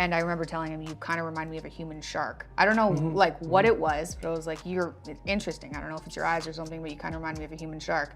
And I remember telling him, you kind of remind me of a human shark. I don't know like what it was, but I was like, you're interesting. I don't know if it's your eyes or something, but you kind of remind me of a human shark.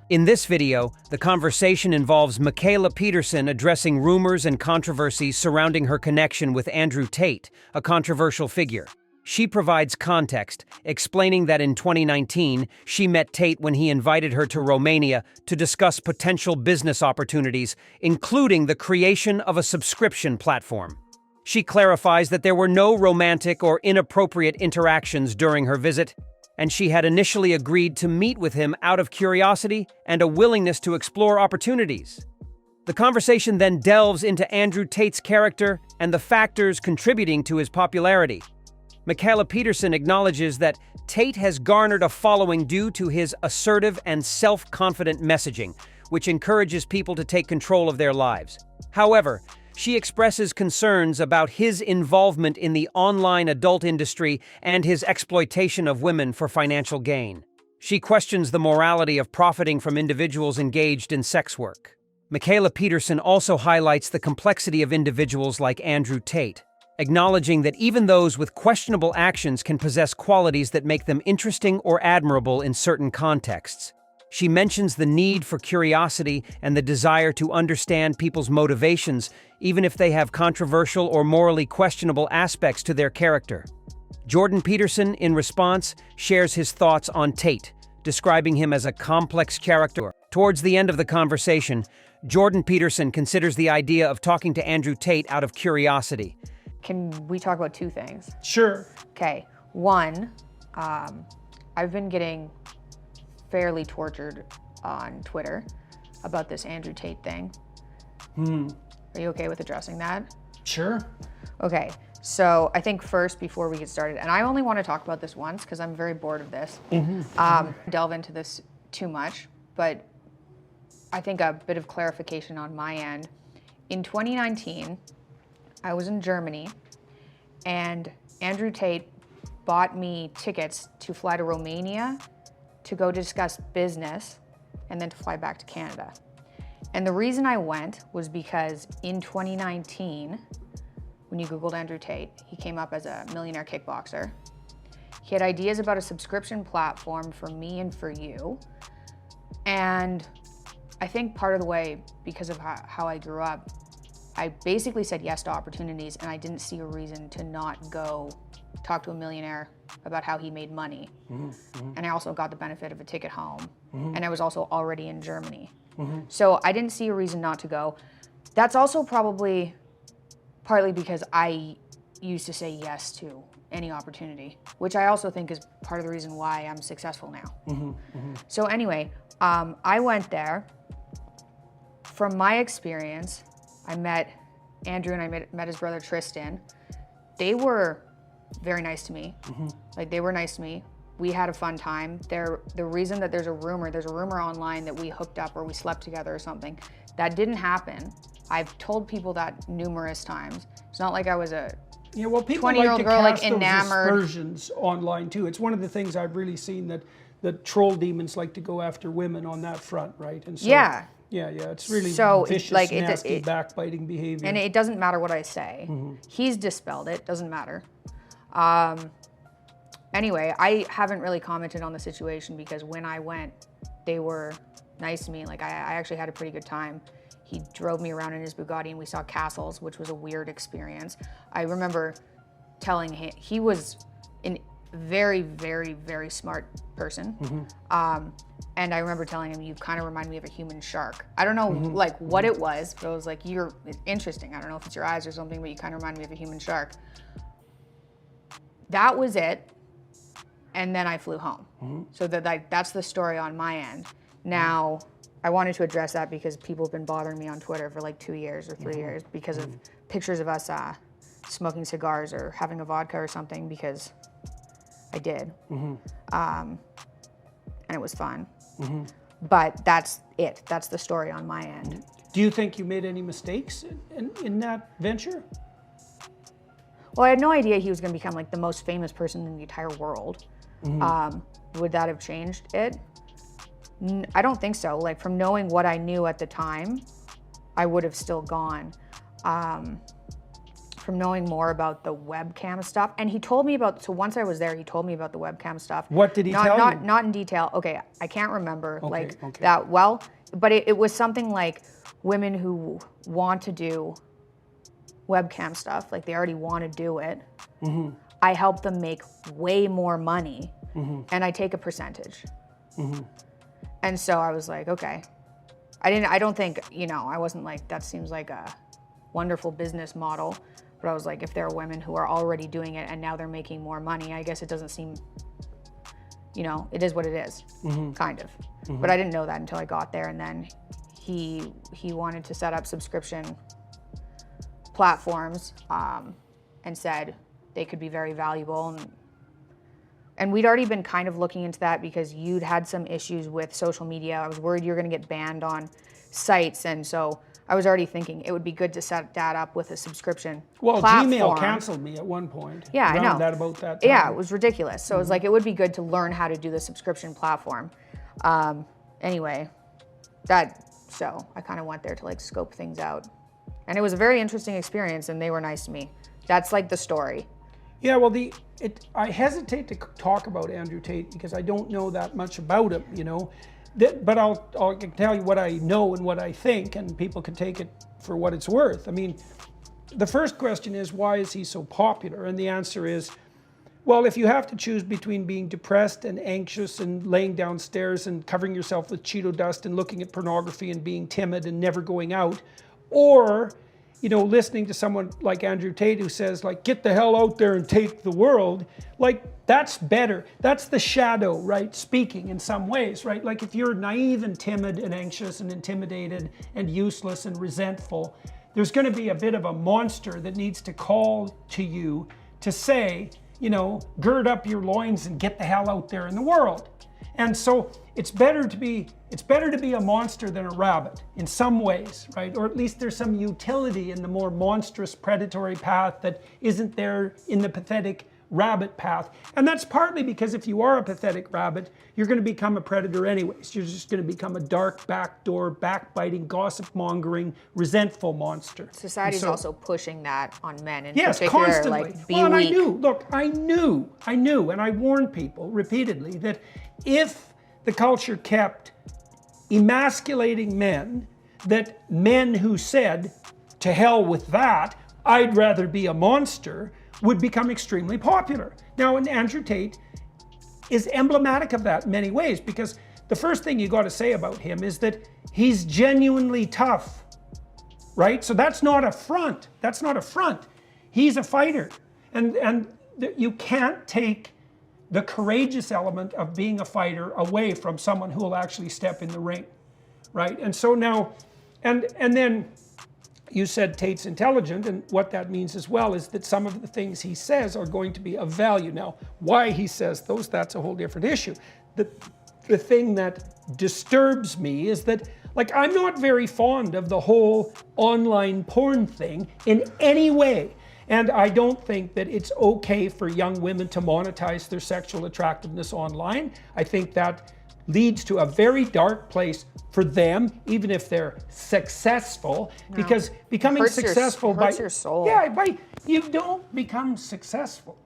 In this video, the conversation involves Mikhaila Peterson addressing rumors and controversies surrounding her connection with Andrew Tate, a controversial figure. She provides context, explaining that in 2019, she met Tate when he invited her to Romania to discuss potential business opportunities, including the creation of a subscription platform. She clarifies that there were no romantic or inappropriate interactions during her visit, and she had initially agreed to meet with him out of curiosity and a willingness to explore opportunities. The conversation then delves into Andrew Tate's character and the factors contributing to his popularity. Mikhaila Peterson acknowledges that Tate has garnered a following due to his assertive and self-confident messaging, which encourages people to take control of their lives. However, she expresses concerns about his involvement in the online adult industry and his exploitation of women for financial gain. She questions the morality of profiting from individuals engaged in sex work. Mikhaila Peterson also highlights the complexity of individuals like Andrew Tate, acknowledging that even those with questionable actions can possess qualities that make them interesting or admirable in certain contexts. She mentions the need for curiosity and the desire to understand people's motivations, even if they have controversial or morally questionable aspects to their character. Jordan Peterson, in response, shares his thoughts on Tate, describing him as a complex character. Towards the end of the conversation, Jordan Peterson considers the idea of talking to Andrew Tate out of curiosity. Can we talk about two things? Sure. Okay, one, I've been getting fairly tortured on Twitter about this Andrew Tate thing. Are you okay with addressing that? Sure. Okay, so I think first, before we get started, and I only want to talk about this once because I'm very bored of this, delve into this too much, but I think a bit of clarification on my end. In 2019, I was in Germany and Andrew Tate bought me tickets to fly to Romania to go discuss business and then to fly back to Canada. And the reason I went was because in 2019, when you Googled Andrew Tate, he came up as a millionaire kickboxer. He had ideas about a subscription platform for me and for you. And I think part of the way, because of how I grew up, I basically said yes to opportunities and I didn't see a reason to not go talk to a millionaire about how he made money. And I also got the benefit of a ticket home. And I was also already in Germany. So I didn't see a reason not to go. That's also probably partly because I used to say yes to any opportunity, which I also think is part of the reason why I'm successful now. So anyway, I went there. From my experience, I met Andrew and I met his brother Tristan. They were very nice to me. Like, they were nice to me. We had a fun time. The reason that there's a rumor online that we hooked up or we slept together or something, that didn't happen. I've told people that numerous times. It's not like I was a 20-year-old girl like enamored. Aspersions online too. It's one of the things I've really seen that troll demons like to go after women on that front, right? And so, yeah, it's really vicious, like, nasty, backbiting behavior. And it doesn't matter what I say. He's dispelled it, doesn't matter. Anyway, I haven't really commented on the situation because when I went, they were nice to me. Like, I actually had a pretty good time. He drove me around in his Bugatti and we saw castles, which was a weird experience. I remember telling him, he was a very, very, very smart person. And I remember telling him, you kind of remind me of a human shark. I don't know like what it was, but I was like, you're interesting. I don't know if it's your eyes or something, but you kind of remind me of a human shark. That was it. And then I flew home. So that's the story on my end. Now, I wanted to address that because people have been bothering me on Twitter for like 2 years or 3 years because of pictures of us smoking cigars or having a vodka or something, because I did. And it was fun. But that's it. That's the story on my end. Do you think you made any mistakes in that venture? Well, I had no idea he was going to become like the most famous person in the entire world. Would that have changed it? I don't think so. Like, from knowing what I knew at the time, I would have still gone for from knowing more about the webcam stuff. And he told me about, so once I was there, he told me about the webcam stuff. What did he tell you? Not in detail. Okay, I can't remember that well, but it was something like women who want to do webcam stuff, like they already want to do it. Mm-hmm. I help them make way more money, and I take a percentage. Mm-hmm. And so I was like, okay. I don't think, I wasn't like, that seems like a wonderful business model. But I was like, if there are women who are already doing it and now they're making more money, I guess it doesn't seem, it is what it is, kind of. Mm-hmm. But I didn't know that until I got there. And then he wanted to set up subscription platforms and said they could be very valuable. And we'd already been kind of looking into that because you'd had some issues with social media. I was worried you were going to get banned on sites. And so I was already thinking it would be good to set that up with a subscription platform. Gmail canceled me at one point. Yeah, I know. About that time. Yeah, it was ridiculous. So it was like, it would be good to learn how to do the subscription platform. Anyway, so I kind of went there to like scope things out. And it was a very interesting experience and they were nice to me. That's like the story. Yeah, well, I hesitate to talk about Andrew Tate because I don't know that much about him, But I'll tell you what I know and what I think, and people can take it for what it's worth. I mean, the first question is, why is he so popular? And the answer is, well, if you have to choose between being depressed and anxious and laying downstairs and covering yourself with Cheeto dust and looking at pornography and being timid and never going out, or listening to someone like Andrew Tate who says, like, get the hell out there and take the world, like, that's better. That's the shadow, right, speaking in some ways, right? Like, if you're naive and timid and anxious and intimidated and useless and resentful, there's going to be a bit of a monster that needs to call to you to say, gird up your loins and get the hell out there in the world. And so it's better to be a monster than a rabbit in some ways, right? Or at least there's some utility in the more monstrous predatory path that isn't there in the pathetic rabbit path. And that's partly because if you are a pathetic rabbit, you're going to become a predator anyways. You're just going to become a dark, backdoor, backbiting, gossip-mongering, resentful monster. Society's also pushing that on men in yes, particular. Constantly. Like, be well, and weak. I knew, and I warned people repeatedly that if the culture kept emasculating men, that men who said, to hell with that, I'd rather be a monster, would become extremely popular. Now, and Andrew Tate is emblematic of that in many ways, because the first thing you got to say about him is that he's genuinely tough, right? So that's not a front. That's not a front. He's a fighter. And you can't take the courageous element of being a fighter away from someone who will actually step in the ring, right? And so now, and then you said Tate's intelligent, and what that means as well is that some of the things he says are going to be of value. Now, why he says those, that's a whole different issue. The thing that disturbs me is that, like, I'm not very fond of the whole online porn thing in any way. And I don't think that it's okay for young women to monetize their sexual attractiveness online. I think that leads to a very dark place for them, even if they're successful, because becoming successful hurts your soul. You don't become successful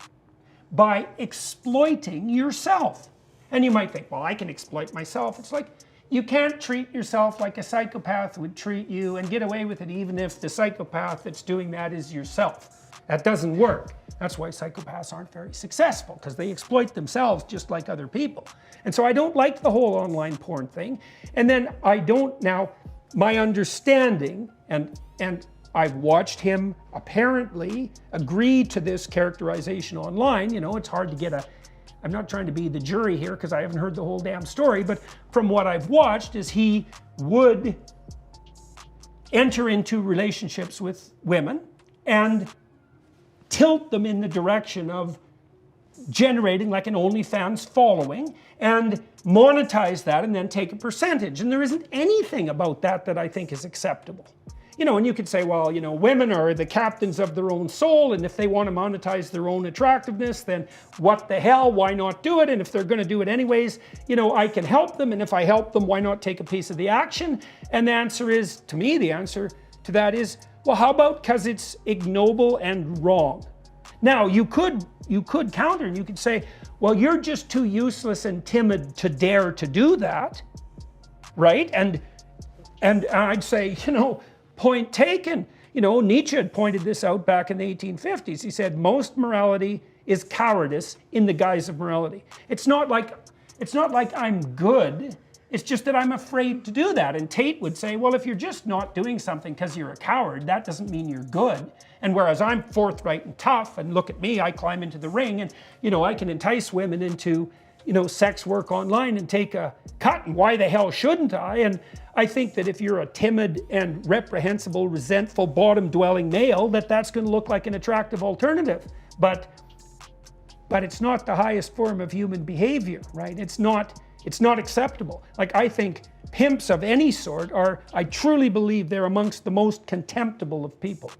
by exploiting yourself. And you might think, well, I can exploit myself. It's like, you can't treat yourself like a psychopath would treat you and get away with it even if the psychopath that's doing that is yourself. That doesn't work. That's why psychopaths aren't very successful, because they exploit themselves just like other people. And so I don't like the whole online porn thing. And then my understanding, and I've watched him apparently agree to this characterization online. It's hard to get I'm not trying to be the jury here because I haven't heard the whole damn story, but from what I've watched is he would enter into relationships with women and tilt them in the direction of generating like an OnlyFans following and monetize that and then take a percentage. And there isn't anything about that that I think is acceptable. And you could say, well, women are the captains of their own soul, and if they want to monetize their own attractiveness, then what the hell, why not do it? And if they're going to do it anyways, I can help them, and if I help them, why not take a piece of the action? And the answer is, to me, the answer to that is, Well, how about because it's ignoble and wrong? Now, you could counter and you could say, well, you're just too useless and timid to dare to do that, right? And I'd say, point taken. Nietzsche had pointed this out back in the 1850s. He said, most morality is cowardice in the guise of morality. It's not like I'm good. It's just that I'm afraid to do that. And Tate would say, well, if you're just not doing something because you're a coward, that doesn't mean you're good. And whereas I'm forthright and tough, and look at me, I climb into the ring, and I can entice women into sex work online and take a cut, and why the hell shouldn't I? And I think that if you're a timid and reprehensible, resentful, bottom-dwelling male, that's going to look like an attractive alternative. But it's not the highest form of human behavior, right? It's not acceptable. Like, I think pimps of any sort I truly believe they're amongst the most contemptible of people.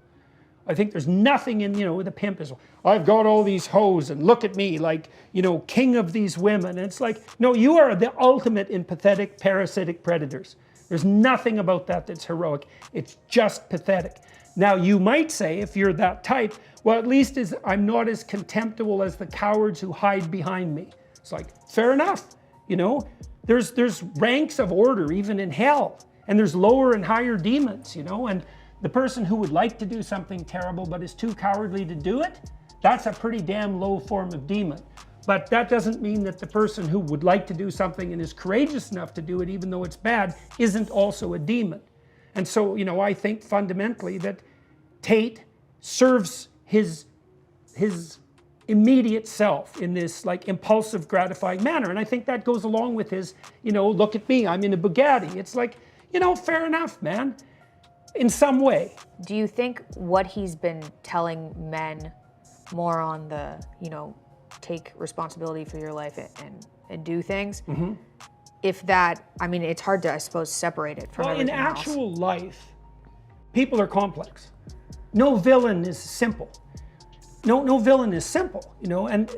I think there's nothing in, with a pimp is, I've got all these hoes and look at me, like, king of these women. And it's like, no, you are the ultimate in pathetic, parasitic predators. There's nothing about that that's heroic. It's just pathetic. Now, you might say, if you're that type, well, at least I'm not as contemptible as the cowards who hide behind me. It's like, fair enough. There's ranks of order even in hell, and there's lower and higher demons, and the person who would like to do something terrible but is too cowardly to do it, that's a pretty damn low form of demon. But that doesn't mean that the person who would like to do something and is courageous enough to do it, even though it's bad, isn't also a demon. And so, I think fundamentally that Tate serves his immediate self in this like impulsive, gratifying manner. And I think that goes along with his, look at me, I'm in a Bugatti. It's like, fair enough, man, in some way. Do you think what he's been telling men more on the, take responsibility for your life and do things, if that, it's hard to, I suppose, separate it from everything else. In actual life, people are complex. No villain is simple. No villain is simple, and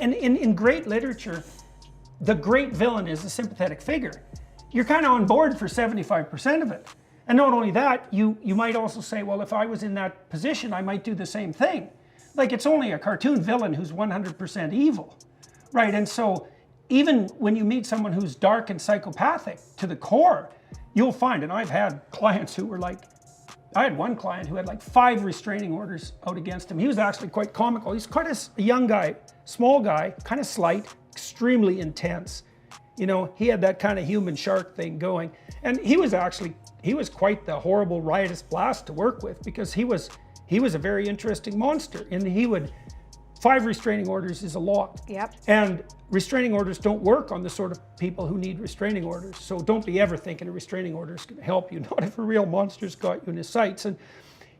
in great literature, the great villain is a sympathetic figure. You're kind of on board for 75% of it. And not only that, you might also say, well, if I was in that position, I might do the same thing. Like, it's only a cartoon villain who's 100% evil, right? And so even when you meet someone who's dark and psychopathic to the core, you'll find, and I've had clients who were like, I had one client who had like 5 restraining orders out against him. He was actually quite comical. He's quite a young guy, small guy, kind of slight, extremely intense. He had that kind of human shark thing going. And he was quite the horrible, riotous blast to work with, because he was a very interesting monster. And 5 restraining orders is a lot. Yep. And restraining orders don't work on the sort of people who need restraining orders. So don't be ever thinking a restraining order is going to help you. Not if a real monster's got you in his sights. And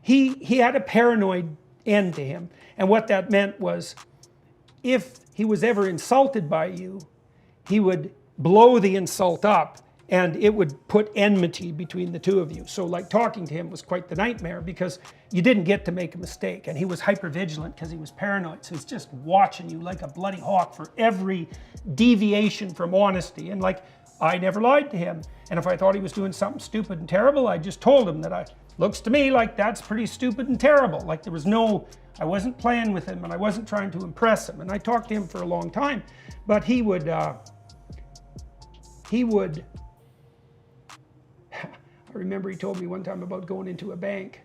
he had a paranoid end to him. And what that meant was, if he was ever insulted by you, he would blow the insult up, and it would put enmity between the two of you. So like, talking to him was quite the nightmare, because you didn't get to make a mistake, and he was hypervigilant because he was paranoid. So he's just watching you like a bloody hawk for every deviation from honesty. And like, I never lied to him. And if I thought he was doing something stupid and terrible, I just told him that looks to me like that's pretty stupid and terrible. Like, I wasn't playing with him, and I wasn't trying to impress him. And I talked to him for a long time, but he would I remember he told me one time about going into a bank,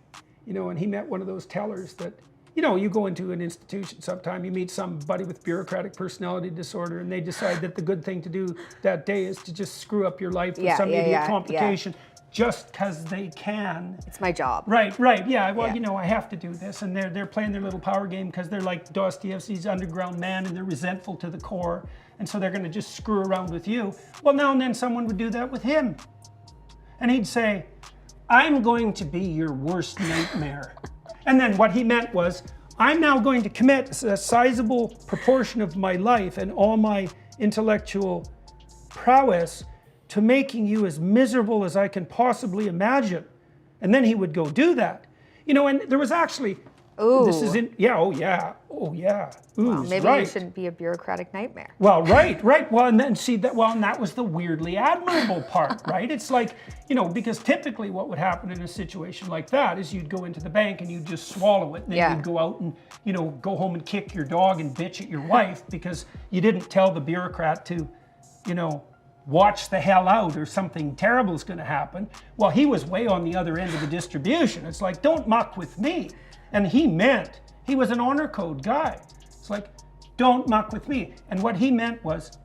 and he met one of those tellers that, you go into an institution sometime, you meet somebody with bureaucratic personality disorder, and they decide that the good thing to do that day is to just screw up your life with some idiot complication just because they can. It's my job. Right, yeah, well, I have to do this, and they're playing their little power game because they're like Dostoevsky's underground man, and they're resentful to the core, and so they're going to just screw around with you. Well, now and then someone would do that with him. And he'd say, I'm going to be your worst nightmare. And then what he meant was, I'm now going to commit a sizable proportion of my life and all my intellectual prowess to making you as miserable as I can possibly imagine. And then he would go do that. And there was actually Ooh. This is in, yeah, oh yeah, oh yeah. Ooh, Maybe right. you shouldn't be a bureaucratic nightmare. Well, right. Well, and then see that, well, and that was the weirdly admirable part, right? It's like, you know, because typically what would happen in a situation like that is you'd go into the bank and you'd just swallow it, and then Yeah. you'd go out and, you know, go home and kick your dog and bitch at your wife because you didn't tell the bureaucrat to, you know, watch the hell out or something terrible is going to happen. Well, he was way on the other end of the distribution. It's like, don't muck with me. And he was an honor code guy. It's like, don't muck with me. And what he meant was,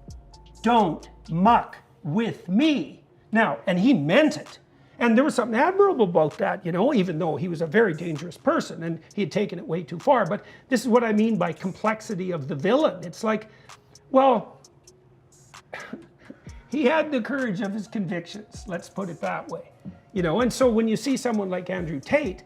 don't muck with me. Now, and he meant it. And there was something admirable about that, you know, even though he was a very dangerous person and he had taken it way too far. But this is what I mean by complexity of the villain. It's like, well, he had the courage of his convictions, let's put it that way. You know, and so when you see someone like Andrew Tate,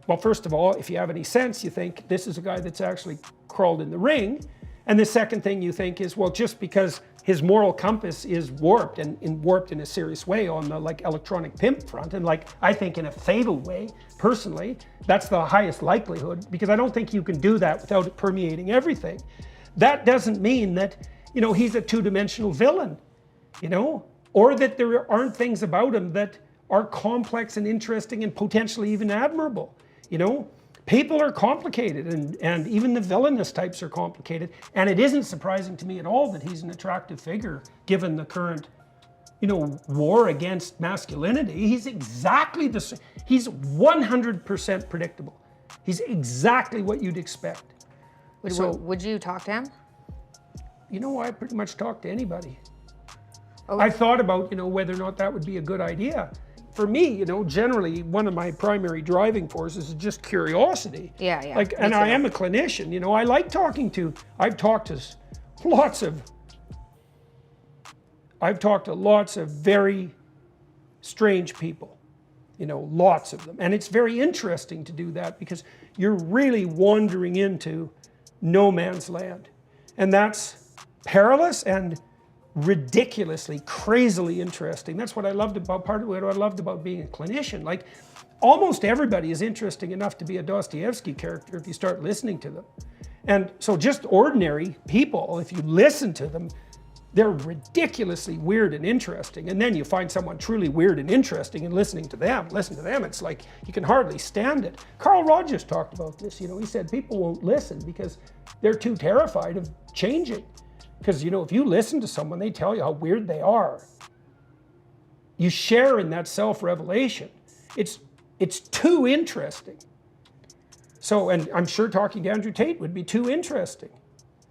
well, first of all, if you have any sense, you think this is a guy that's actually crawled in the ring. And the second thing you think is, well, just because his moral compass is warped and warped in a serious way on the like electronic pimp front, and like I think in a fatal way, personally, that's the highest likelihood, because I don't think you can do that without it permeating everything. That doesn't mean that, you know, he's a two-dimensional villain, you know, or that there aren't things about him that are complex and interesting and potentially even admirable. You know, people are complicated, and even the villainous types are complicated. And it isn't surprising to me at all that he's an attractive figure, given the current, you know, war against masculinity. He's exactly the same. He's 100% predictable. He's exactly what you'd expect. Would you talk to him? You know, I pretty much talk to anybody. Oh. I thought about, you know, whether or not that would be a good idea. For me, you know, generally one of my primary driving forces is just curiosity. Yeah, yeah. Like, me and too. I am a clinician, you know, I like talking to, I've talked to lots of very strange people, you know, lots of them. And it's very interesting to do that because you're really wandering into no man's land. And that's perilous and ridiculously, crazily interesting. That's what I loved about, part of what I loved about being a clinician. Like, almost everybody is interesting enough to be a Dostoevsky character if you start listening to them. And so just ordinary people, if you listen to them, they're ridiculously weird and interesting. And then you find someone truly weird and interesting and listen to them, it's like you can hardly stand it. Carl Rogers talked about this, you know, he said people won't listen because they're too terrified of changing. Because, you know, if you listen to someone, they tell you how weird they are. You share in that self-revelation. It's too interesting. So, and I'm sure talking to Andrew Tate would be too interesting.